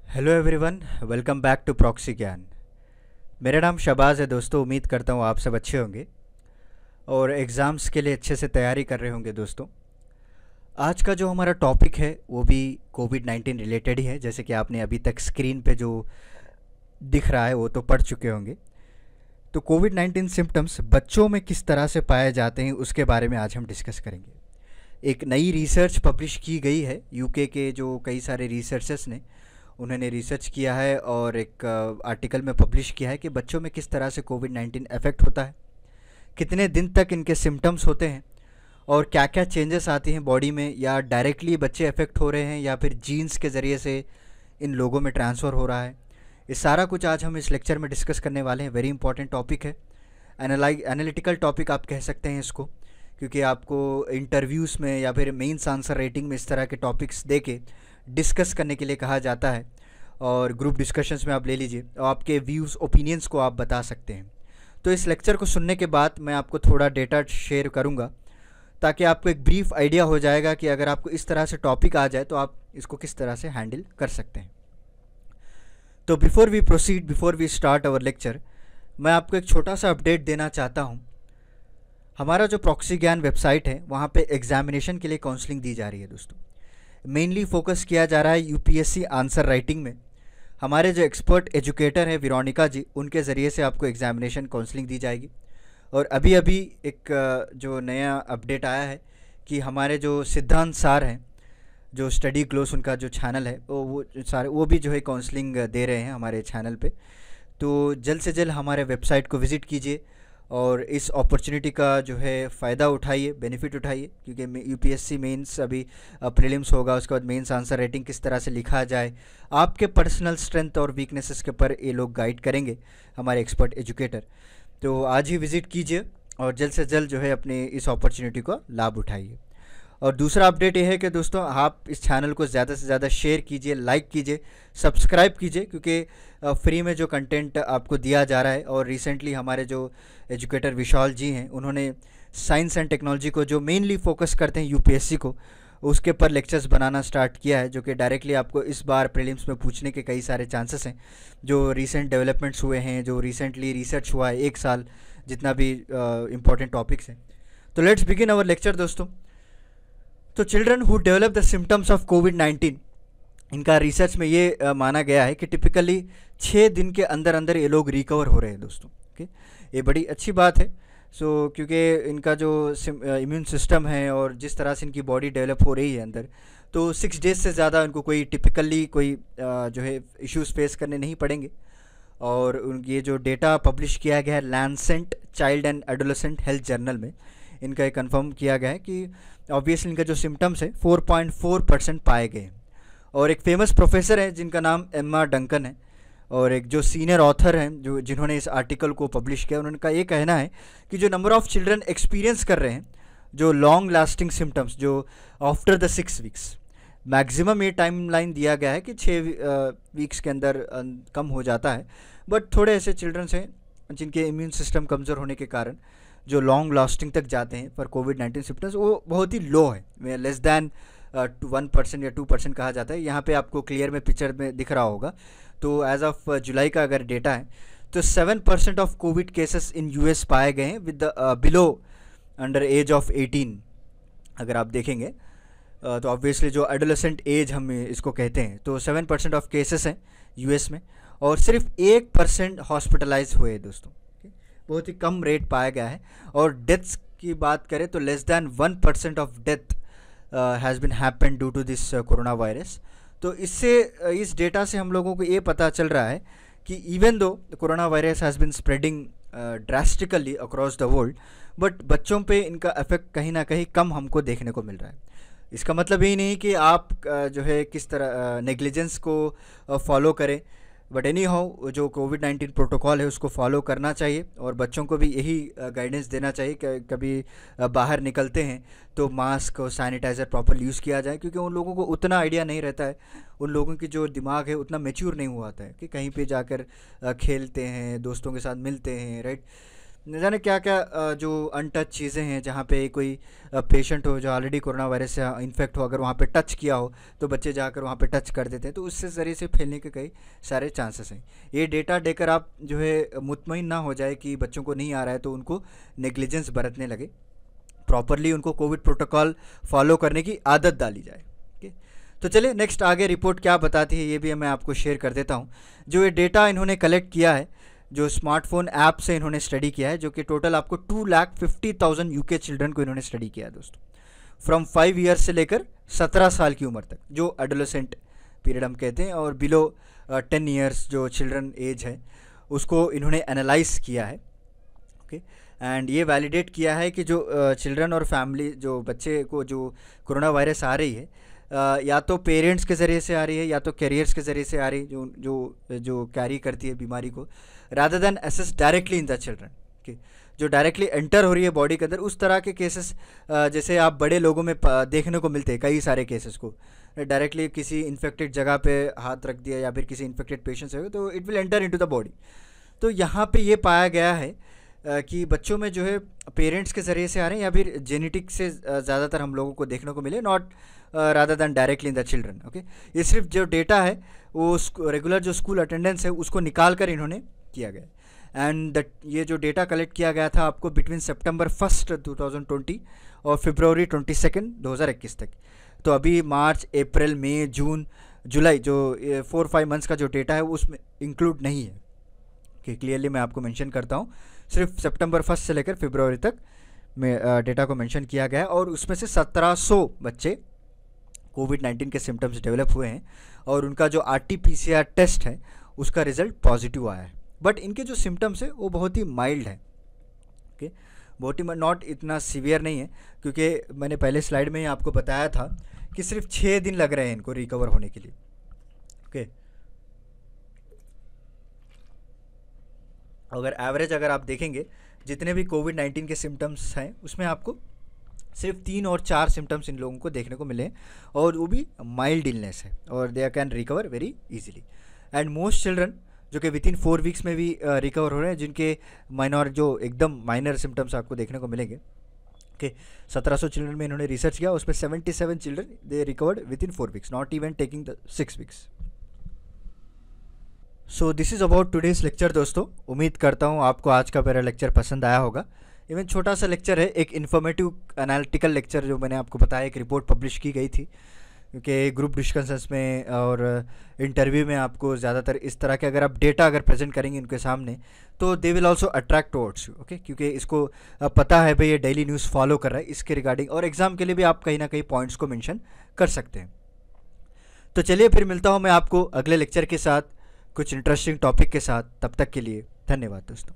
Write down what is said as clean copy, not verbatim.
Hello everyone, welcome back to Proxy Gyan. मेरा नाम शबाज़ है दोस्तों। उम्मीद करता हूँ आप सब अच्छे होंगे और एग्ज़ाम्स के लिए अच्छे से तैयारी कर रहे होंगे दोस्तों। आज का जो हमारा टॉपिक है वो भी कोविड-19 रिलेटेड ही है। जैसे कि आपने अभी तक स्क्रीन पे जो दिख रहा है वो तो पढ़ चुके होंगे। तो कोविड-19 सिम्टम्स बच्चों में किस तरह से पाए जाते हैं उसके बारे में आज हम डिस्कस करेंगे। एक नई रिसर्च पब्लिश की गई है यूके के जो कई सारे रिसर्चर्स ने, उन्होंने रिसर्च किया है और एक आर्टिकल में पब्लिश किया है कि बच्चों में किस तरह से कोविड-19 अफेक्ट होता है, कितने दिन तक इनके सिम्टम्स होते हैं और क्या क्या चेंजेस आती हैं बॉडी में, या डायरेक्टली बच्चे अफेक्ट हो रहे हैं या फिर जीन्स के ज़रिए से इन लोगों में ट्रांसफ़र हो रहा है। ये सारा कुछ आज हम इस लेक्चर में डिस्कस करने वाले हैं। वेरी इंपॉर्टेंट टॉपिक है, एनालिटिकल टॉपिक आप कह सकते हैं इसको, क्योंकि आपको इंटरव्यूज़ में या फिर मेंस आंसर राइटिंग में इस तरह के टॉपिक्स दे के डिस्कस करने के लिए कहा जाता है। और ग्रुप डिस्कशंस में आप ले लीजिए और आपके व्यूज़ ओपिनियंस को आप बता सकते हैं। तो इस लेक्चर को सुनने के बाद मैं आपको थोड़ा डेटा शेयर करूंगा ताकि आपको एक ब्रीफ आइडिया हो जाएगा कि अगर आपको इस तरह से टॉपिक आ जाए तो आप इसको किस तरह से हैंडल कर सकते हैं। तो before we start our lecture, मैं आपको एक छोटा सा अपडेट देना चाहता हूँ। हमारा जो प्रॉक्सी ज्ञान वेबसाइट है वहाँ पे एग्जामिनेशन के लिए काउंसलिंग दी जा रही है दोस्तों। मेनली फोकस किया जा रहा है यूपीएससी आंसर राइटिंग में। हमारे जो एक्सपर्ट एजुकेटर हैं विरोनिका जी, उनके ज़रिए से आपको एग्जामिनेशन काउंसलिंग दी जाएगी। और अभी अभी एक जो नया अपडेट आया है कि हमारे जो सिद्धांत सार हैं, जो स्टडी क्लोज उनका जो चैनल है वो भी जो है काउंसलिंग दे रहे हैं हमारे चैनल पे। तो जल्द से जल्द हमारे वेबसाइट को विज़िट कीजिए और इस अपॉर्चुनिटी का जो है फ़ायदा उठाइए, बेनिफिट उठाइए, क्योंकि यूपीएससी मेंस अभी प्रीलिम्स होगा, उसके बाद मेंस आंसर राइटिंग किस तरह से लिखा जाए, आपके पर्सनल स्ट्रेंथ और वीकनेसेस के ऊपर ये लोग गाइड करेंगे हमारे एक्सपर्ट एजुकेटर। तो आज ही विज़िट कीजिए और जल्द से जल्द जो है अपने इस अपॉर्चुनिटी का लाभ उठाइए। और दूसरा अपडेट ये है कि दोस्तों आप इस चैनल को ज़्यादा से ज़्यादा शेयर कीजिए, लाइक कीजिए, सब्सक्राइब कीजिए, क्योंकि फ्री में जो कंटेंट आपको दिया जा रहा है। और रिसेंटली हमारे जो एजुकेटर विशाल जी हैं, उन्होंने साइंस एंड टेक्नोलॉजी को जो मेनली फोकस करते हैं यूपीएससी को, उसके ऊपर लेक्चर्स बनाना स्टार्ट किया है, जो कि डायरेक्टली आपको इस बार प्रीलिम्स में पूछने के कई सारे चांसेस हैं। जो रिसेंट डेवलपमेंट्स हुए हैं, जो रिसेंटली रिसर्च हुआ है, एक साल जितना भी इम्पोर्टेंट टॉपिक्स हैं। तो लेट्स बिगिन आवर लेक्चर दोस्तों। तो children who develop the symptoms of कोविड-19, इनका रिसर्च में ये माना गया है कि टिपिकली 6 दिन के अंदर अंदर ये लोग रिकवर हो रहे हैं दोस्तों। ओके, ये बड़ी अच्छी बात है। क्योंकि इनका जो इम्यून सिस्टम है और जिस तरह से इनकी बॉडी डेवलप हो रही है अंदर, तो 6 डेज से ज़्यादा इनको कोई टिपिकली कोई जो है इश्यूज़ फेस करने नहीं पड़ेंगे। और ये जो डेटा पब्लिश किया गया है Lancet child and adolescent health journal में, इनका ये कंफर्म किया गया है कि ऑब्वियसली इनका जो सिम्टम्स है 4.4% पाए गए। और एक फेमस प्रोफेसर है जिनका नाम एम्मा डंकन है, और एक जो सीनियर ऑथर हैं जो जिन्होंने इस आर्टिकल को पब्लिश किया, उनका ये कहना है कि जो नंबर ऑफ़ चिल्ड्रन एक्सपीरियंस कर रहे हैं जो लॉन्ग लास्टिंग सिम्टम्स, जो आफ्टर द 6 वीक्स, मैक्सिमम ये टाइम लाइन दिया गया है कि 6 वीक्स के अंदर कम हो जाता है। बट थोड़े ऐसे चिल्ड्रंस हैं जिनके इम्यून सिस्टम कमज़ोर होने के कारण जो लॉन्ग लास्टिंग तक जाते हैं पर कोविड-19 सिम्टम्स, वो बहुत ही लो है, लेस दैन 1% या 2% कहा जाता है। यहाँ पे आपको क्लियर में पिक्चर में दिख रहा होगा। तो एज ऑफ जुलाई का अगर डेटा है तो 7% of Covid cases in US पाए गए हैं with below under as of 18। अगर आप देखेंगे तो ऑब्वियसली जो एडोलेसेंट एज हम इसको कहते हैं, तो 7% ऑफ केसेस हैं यूएस में, और सिर्फ 1% हॉस्पिटलाइज हुए हैं दोस्तों। बहुत ही कम रेट पाया गया है। और डेथ्स की बात करें तो less than 1% of death has been happen due to this corona virus. तो इससे इस डेटा से हम लोगों को ये पता चल रहा है कि even though corona virus has been spreading drastically across the world, but बच्चों पे इनका इफेक्ट कहीं ना कहीं कम हमको देखने को मिल रहा है। इसका मतलब यही नहीं कि आप जो है किस तरह नेग्लिजेंस को फॉलो करें, बट एनी हाउ जो कोविड-19 प्रोटोकॉल है उसको फॉलो करना चाहिए। और बच्चों को भी यही गाइडेंस देना चाहिए कि कभी बाहर निकलते हैं तो मास्क और सैनिटाइज़र प्रॉपर यूज़ किया जाए, क्योंकि उन लोगों को उतना आइडिया नहीं रहता है, उन लोगों की जो दिमाग है उतना मैच्योर नहीं हुआ था कि कहीं पे जाकर खेलते हैं, दोस्तों के साथ मिलते हैं, राइट। न जाने क्या क्या जो अनटच चीज़ें हैं, जहाँ पे कोई पेशेंट हो जो ऑलरेडी कोरोना वायरस से इन्फेक्ट हो, अगर वहाँ पे टच किया हो तो बच्चे जाकर वहाँ पे टच कर देते हैं, तो उससे ज़रिए से फैलने के कई सारे चांसेस हैं। ये डेटा देकर आप जो है मुतमईन ना हो जाए कि बच्चों को नहीं आ रहा है तो उनको नेग्लिजेंस बरतने लगे, प्रॉपरली उनको कोविड प्रोटोकॉल फॉलो करने की आदत डाली जाए। ओके, तो चलिए नेक्स्ट आगे रिपोर्ट क्या बताती है ये भी मैं आपको शेयर कर देता हूँ। जो ये डेटा इन्होंने कलेक्ट किया है, जो स्मार्टफोन ऐप से इन्होंने स्टडी किया है, जो कि टोटल आपको 2,50,000 यूके चिल्ड्रन को इन्होंने स्टडी किया है दोस्तों, फ्रॉम 5 ईयर्स से लेकर 17 साल की उम्र तक, जो एडोलेसेंट पीरियड हम कहते हैं, और बिलो 10 ईयर्स जो चिल्ड्रन एज है उसको इन्होंने एनालाइज किया है। ओके, एंड ये वैलिडेट किया है कि जो चिल्ड्रन और फैमिली, जो बच्चे को जो कोरोना वायरस आ रही है, या तो पेरेंट्स के ज़रिए से आ रही है या तो कैरियर्स के ज़रिए से आ रही है, जो जो जो कैरी करती है बीमारी को, rather than assess directly in the children. Okay, जो डायरेक्टली एंटर हो रही है बॉडी के अंदर, उस तरह के केसेस जैसे आप बड़े लोगों में देखने को मिलते हैं कई सारे केसेस को, डायरेक्टली किसी इन्फेक्टेड जगह पे हाथ रख दिया या फिर किसी इन्फेक्टेड पेशेंट से, तो it will enter into the body. तो यहाँ पे ये पाया गया है कि बच्चों में जो है पेरेंट्स के ज़रिए से आ रहे हैं या फिर जेनेटिक से ज़्यादातर हम लोगों को देखने को मिले, not rather than directly in the children. Okay, ये सिर्फ जो डेटा है वो रेगुलर जो स्कूल अटेंडेंस है उसको निकाल कर इन्होंने किया गया। एंड ये जो डेटा कलेक्ट किया गया था आपको बिटवीन सितंबर 1 2020 और फरवरी 22 2021 तक। तो अभी मार्च, अप्रैल, मई, जून, जुलाई, जो 4-5 मंथ्स का जो डेटा है वो उसमें इंक्लूड नहीं है। कि क्लियरली मैं आपको मेंशन करता हूँ, सिर्फ सितंबर 1 से लेकर फरवरी तक में डेटा को मेंशन किया गया है, और उसमें से 1700 बच्चे कोविड-19 के सिम्टम्स डेवलप हुए हैं और उनका जो RT-PCR टेस्ट है उसका रिजल्ट पॉजिटिव आया है। बट इनके जो सिम्टम्स है वो बहुत ही माइल्ड है। ओके, बहुत ही नॉट इतना सीवियर नहीं है, क्योंकि मैंने पहले स्लाइड में ही आपको बताया था कि सिर्फ 6 दिन लग रहे हैं इनको रिकवर होने के लिए। ओके, अगर एवरेज अगर आप देखेंगे जितने भी कोविड-19 के सिम्टम्स हैं उसमें आपको सिर्फ 3 और 4 सिम्टम्स इन लोगों को देखने को मिले हैं, और वो भी माइल्ड इलनेस है, और they can recover very easily. And most children जो कि विथिन 4 वीक्स में भी रिकवर हो रहे हैं, जिनके माइनर जो एकदम माइनर सिम्टम्स आपको देखने को मिलेंगे। ओके, 1700 चिल्ड्रन में इन्होंने रिसर्च किया, उसमें 77 children they recovered within 4 weeks, not even taking the 6 weeks. So this is about today's lecture दोस्तों। उम्मीद करता हूँ आपको आज का मेरा लेक्चर पसंद आया होगा। इवन छोटा सा लेक्चर है, एक इन्फॉर्मेटिव एनालिटिकल लेक्चर, जो मैंने आपको बताया एक रिपोर्ट पब्लिश की गई थी, क्योंकि ग्रुप डिस्कशंस में और इंटरव्यू में आपको ज़्यादातर इस तरह के अगर आप डेटा अगर प्रेजेंट करेंगे उनके सामने तो they will also attract towards you. Okay, क्योंकि इसको पता है भाई ये डेली न्यूज़ फॉलो कर रहा है, इसके रिगार्डिंग, और एग्ज़ाम के लिए भी आप कहीं ना कहीं पॉइंट्स को मेंशन कर सकते हैं। तो चलिए फिर मिलता हूँ मैं आपको अगले लेक्चर के साथ कुछ इंटरेस्टिंग टॉपिक के साथ। तब तक के लिए धन्यवाद दोस्तों।